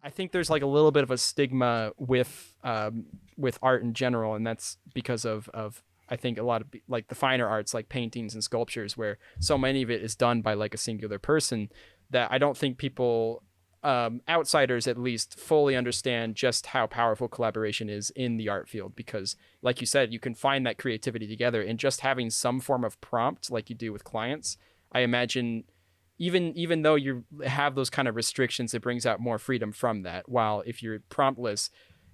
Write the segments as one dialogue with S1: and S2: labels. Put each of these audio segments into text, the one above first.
S1: I think there's like a little bit of a stigma with art in general, and that's because of I think a lot of like the finer arts, like paintings and sculptures, where so many of it is done by like a singular person, that I don't think people, outsiders at least, fully understand just how powerful collaboration is in the art field. Because, like you said, you can find that creativity together, and just having some form of prompt, like you do with clients, I imagine, even though you have those kind of restrictions, it brings out more freedom from that. While if you're promptless,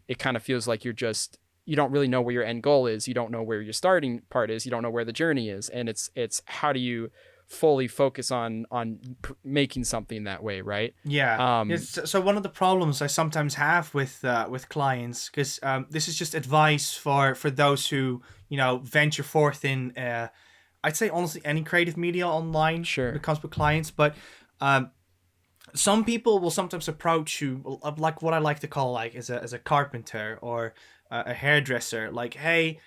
S1: it kind of feels like you don't really know where your end goal is. You don't know where your starting part is. You don't know where the journey is. And it's how do you fully focus on making something that way, right?
S2: Yeah.
S1: Um,
S2: Yes. So one of the problems I sometimes have with clients, because this is just advice for those who venture forth in I'd say honestly any creative media online when
S1: sure.
S2: it comes with clients, but um, some people will sometimes approach you like what I like to call like as a carpenter or a hairdresser, like, hey,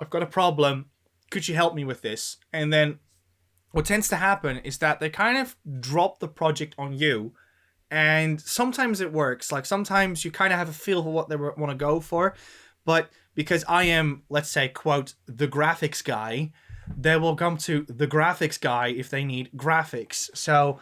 S2: I've got a problem, could you help me with this? And then what tends to happen is that they kind of drop the project on you, and sometimes it works. Like sometimes you kind of have a feel for what they want to go for, but because I am, let's say, quote, the graphics guy, they will come to the graphics guy if they need graphics. So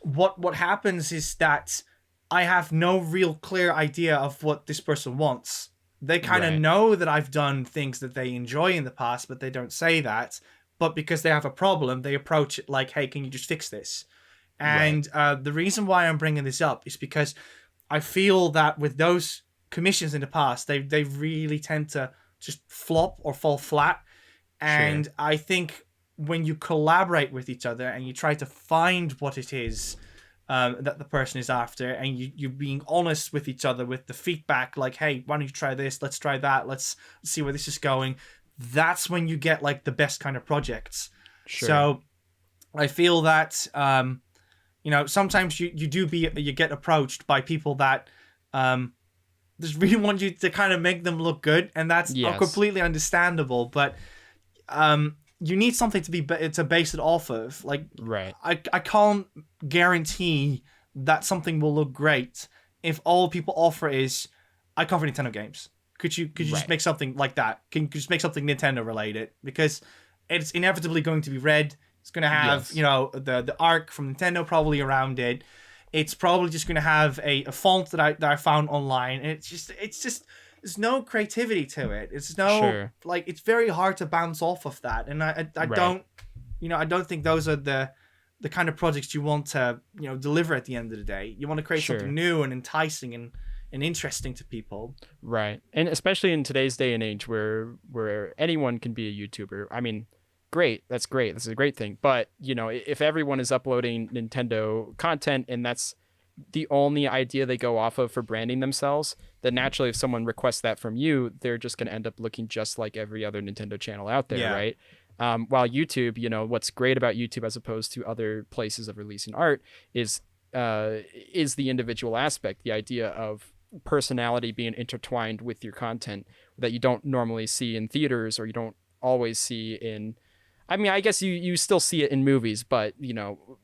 S2: what happens is that I have no real clear idea of what this person wants. They kind of
S1: Right.
S2: know that I've done things that they enjoy in the past, but they don't say that. But because they have a problem, they approach it like, hey, can you just fix this?
S1: Right.
S2: And the reason why I'm bringing this up is because I feel that with those commissions in the past, they really tend to just flop or fall flat.
S1: Sure.
S2: And I think when you collaborate with each other and you try to find what it is that the person is after, and you're being honest with each other with the feedback, like, hey, why don't you try this? Let's try that. Let's see where this is going. That's when you get like the best kind of projects.
S1: Sure.
S2: So I feel that sometimes you get approached by people that just really want you to kind of make them look good, and that's
S1: Yes.
S2: completely understandable. But you need something to base it off of. Like
S1: Right.
S2: I can't guarantee that something will look great if all people offer is I cover Nintendo games. Could you just
S1: Right.
S2: make something like that? Can you just make something Nintendo related? Because it's inevitably going to be red. It's going to have,
S1: Yes.
S2: the arc from Nintendo probably around it. It's probably just going to have a font that I found online. And it's just there's no creativity to it. It's no,
S1: Sure.
S2: like, it's very hard to bounce off of that. And I
S1: Right.
S2: don't, I don't think those are the kind of projects you want to, deliver at the end of the day. You want to create something
S1: Sure.
S2: new and enticing and interesting to people.
S1: Right. And especially in today's day and age where anyone can be a YouTuber. I mean, great. That's great. That's a great thing. But, if everyone is uploading Nintendo content and that's the only idea they go off of for branding themselves, then naturally if someone requests that from you, they're just going to end up looking just like every other Nintendo channel out there,
S2: Yeah.
S1: right? While YouTube, what's great about YouTube as opposed to other places of releasing art is the individual aspect, the idea of personality being intertwined with your content that you don't normally see in theaters, or you don't always see in, I mean, I guess you still see it in movies, but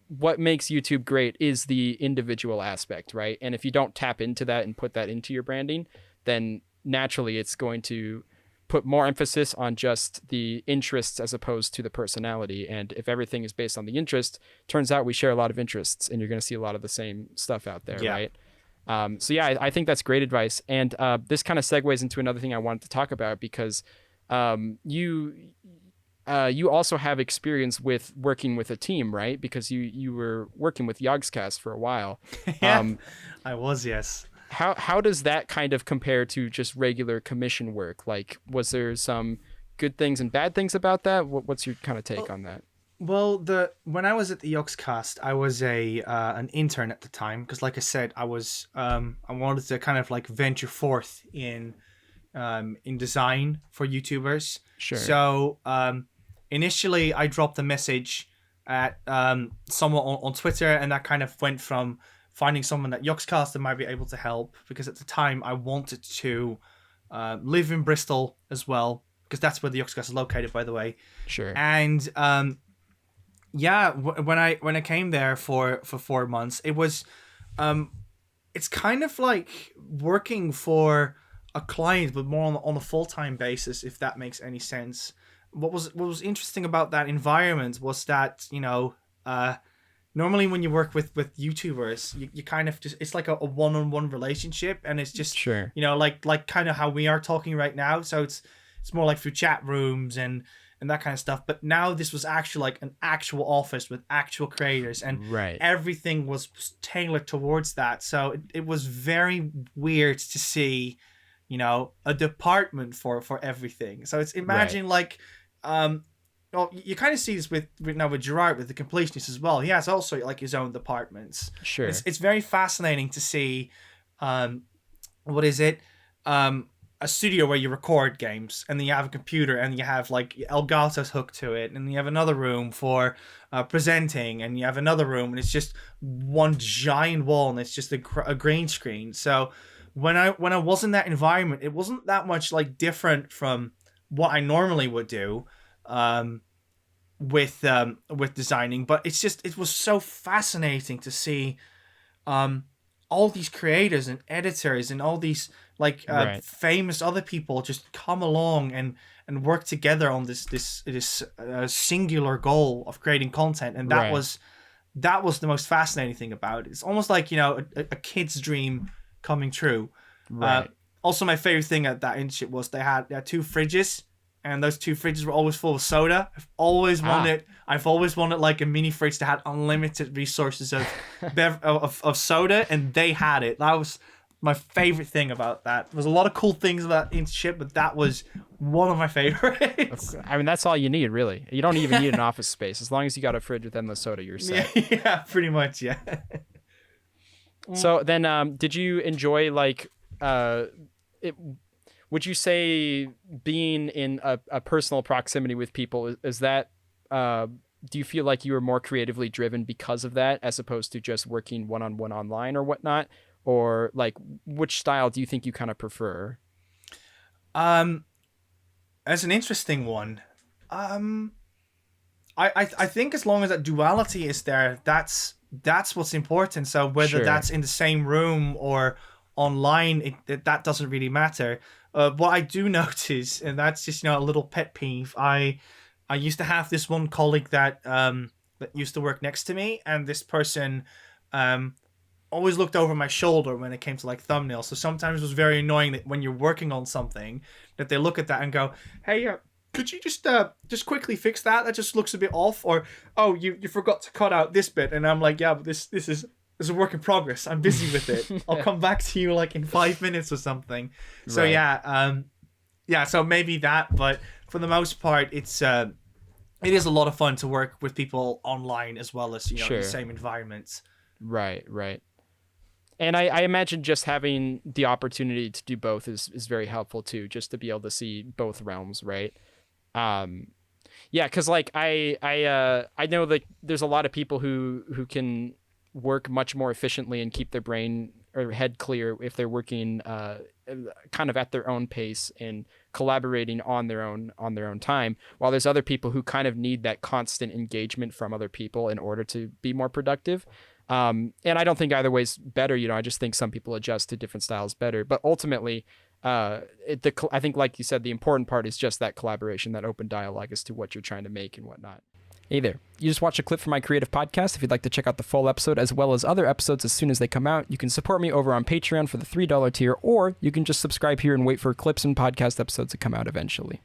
S1: what makes YouTube great is the individual aspect, right? And if you don't tap into that and put that into your branding, then naturally it's going to put more emphasis on just the interests as opposed to the personality. And if everything is based on the interest, turns out we share a lot of interests, and you're going to see a lot of the same stuff out there,
S2: Yeah.
S1: right? So yeah, I think that's great advice. And this kind of segues into another thing I wanted to talk about, because you also have experience with working with a team, right? Because you were working with Yogscast for a while.
S2: Yeah.
S1: Um,
S2: I was, yes.
S1: how does that kind of compare to just regular commission work? Like, was there some good things and bad things about that? What's your kind of take
S2: Well,
S1: on that?
S2: well, the when I was at the Yogscast, I was a an intern at the time, because, like I said, I wanted to kind of like venture forth in design for YouTubers.
S1: Sure.
S2: So initially, I dropped a message at someone on Twitter, and that kind of went from finding someone at Yogscast that might be able to help, because at the time I wanted to live in Bristol as well, because that's where the Yogscast is located, by the way.
S1: Sure.
S2: And yeah, when I came there for 4 months, it was it's kind of like working for a client, but more on a full-time basis, if that makes any sense. What was interesting about that environment was that, normally when you work with YouTubers, you kind of just, it's like a one-on-one relationship, and it's just,
S1: Sure.
S2: like kind of how we are talking right now. So it's more like through chat rooms and that kind of stuff. But now this was actually like an actual office with actual creators, and
S1: Right.
S2: everything was tailored towards that. So it was very weird to see, a department for everything. So it's, imagine like, well, you kind of see this with Gerard, with the completionist as well. He has also like his own departments.
S1: Sure.
S2: It's very fascinating to see, what is it? A studio where you record games, and then you have a computer, and you have like Elgato's hooked to it, and you have another room for presenting, and you have another room, and it's just one giant wall, and it's just a green screen. So when I was in that environment, it wasn't that much like different from what I normally would do with designing, but it was so fascinating to see all these creators and editors and all these like
S1: Right.
S2: famous other people just come along and work together on this singular goal of creating content, and that
S1: Right.
S2: was the most fascinating thing about it. It's almost like a kid's dream coming true.
S1: Right.
S2: Also, my favorite thing at that internship was they had 2 fridges, and those 2 fridges were always full of soda. I've always wanted like a mini fridge that had unlimited resources of of soda, and they had it. That was my favorite thing about that. There was a lot of cool things about internship, but that was one of my favorites.
S1: I mean, that's all you need, really. You don't even need an office space. As long as you got a fridge with endless soda, you're set.
S2: Yeah, pretty much, yeah.
S1: So then, did you enjoy like, would you say being in a personal proximity with people, is that, do you feel like you were more creatively driven because of that, as opposed to just working one-on-one online or whatnot? Or like, which style do you think you kind of prefer?
S2: As an interesting one, I think as long as that duality is there, that's what's important. So whether
S1: Sure.
S2: that's in the same room or online, that doesn't really matter. What I do notice, and that's just a little pet peeve. I used to have this one colleague that used to work next to me, and this person always looked over my shoulder when it came to like thumbnails. So sometimes it was very annoying that when you're working on something, that they look at that and go, "Hey, could you just quickly fix that? That just looks a bit off." Or, "Oh, you forgot to cut out this bit." And I'm like, "Yeah, but this is a work in progress. I'm busy with it. I'll come back to you like in 5 minutes or something." So
S1: Right.
S2: yeah. So maybe that, but for the most part, it is a lot of fun to work with people online as well as in
S1: Sure.
S2: the same environments.
S1: Right. And I imagine just having the opportunity to do both is very helpful too, just to be able to see both realms, right? Yeah, because like I know that there's a lot of people who can work much more efficiently and keep their brain or head clear if they're working kind of at their own pace and collaborating on their own time, while there's other people who kind of need that constant engagement from other people in order to be more productive. And I don't think either way's better. I just think some people adjust to different styles better. But ultimately, I think, like you said, the important part is just that collaboration, that open dialogue as to what you're trying to make and whatnot. Hey there. You just watched a clip from my creative podcast. If you'd like to check out the full episode as well as other episodes as soon as they come out, you can support me over on Patreon for the $3 tier, or you can just subscribe here and wait for clips and podcast episodes to come out eventually.